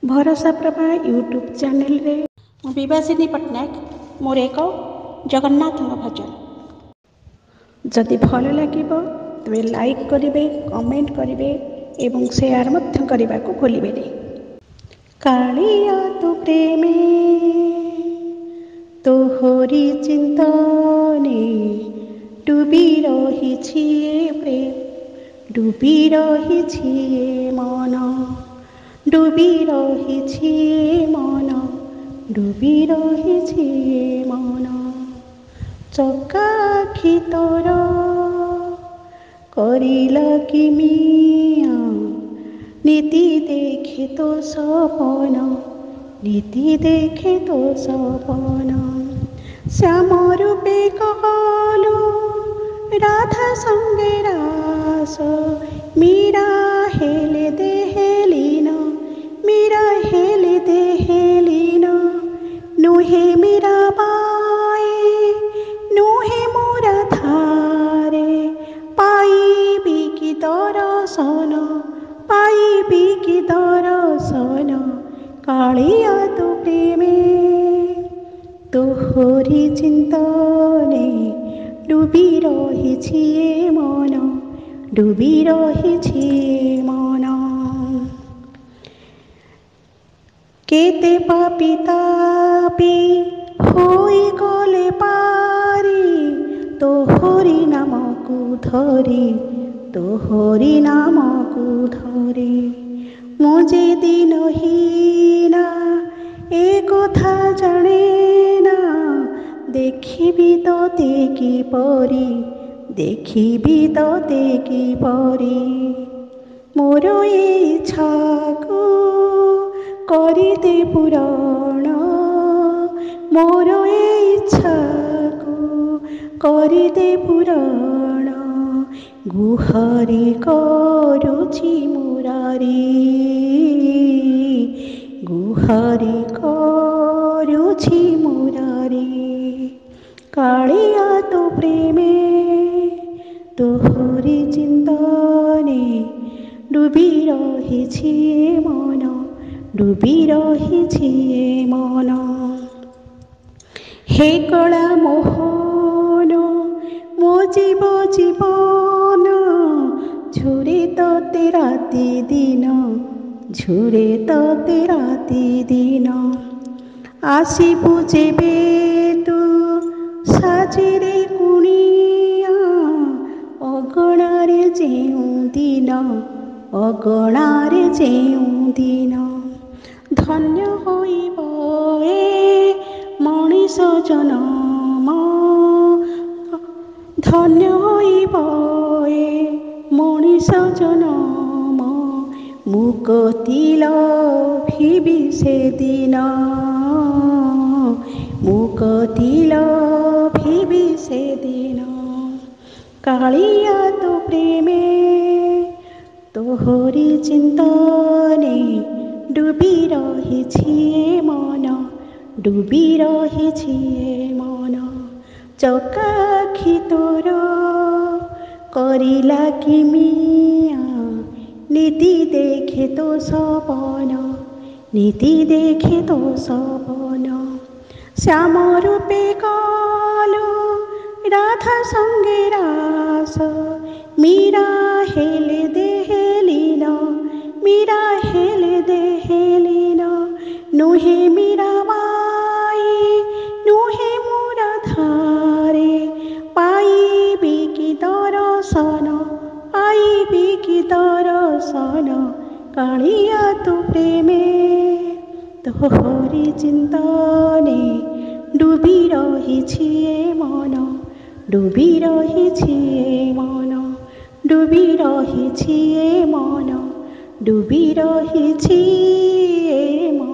भरोसा Prabha YouTube channel रे विवासिनी पट्टनायक मोर एक जगन्नाथ भजन जदि भल लगे तेरे लाइक करेंगे, कमेंट करेंगे एवं शेयर मध्य करने को भूलिए नहीं। कालिया तू प्रेमे तोहरी चिंतने डूबी रही प्रेम डूबी रही मन डूबी रही मन डूबी रही मन चकाखी तोर करिला किमिया नीति देखे तो सपन नीति देखे तो सपन श्याम रूपे कहलो राधा संगे रास मीरा हेले देहेलीन मीरा हेले देहेलीन नुहे मीरा बाए नुहे मोरा धारे पाइबी कि दर्शन पाइबी कि दर्शन कालिया तू प्रेमे तोहरी चिंतने डूबी रही मन डूबी रही मन केते पापी तापी होई गले पारी तोहरी नाम को धरी तोहरी नाम को धरी मुझे दिन हीना ए कथा जाने ना देखिबी तोते की परी देखिबी तोते की परी मोर इच्छा को करिते पुराण मोर इच्छा को करिते पुराण गुहारी करुछि मुरारी गुहारी करुछि मुरारी कालिया तो प्रेमे तोहरी चिंतने डूबी रही मन डूबी रही मन हे कला मोहन मो जीव जीवन झुरे ते राति दिन झुरे ते राति दिन आसिबु जेबे तू साजिरे कुणिया अगणारे जेउ दिन अगणारे जेउ दिन धन्य होइब ए मनीष जनम धन्य होइब ए मनीष जनम मुक्ति लभिबि से दिन मुक्ति लभिबि से दिन कालिया तो प्रेमे तोहरी चिंतने डूबी रही मन डूबी रही मन चकाखी तोर करिला किमिया नीति देखे तो सपन नीति देखे तो सपन श्याम रूपे कालो राधा संगे रास मीरा हेले देहेलीन मीरा हेले देहेलीन नुहे मीरा बाई नुहे मोरा धारे पाइबी कि दर्शन पाइबी कि दर्शन कालिया तू प्रेमे तोहरी चिंतने डूबी रही मन डूबी रही मन डूबी रही मन डूबी रही मन।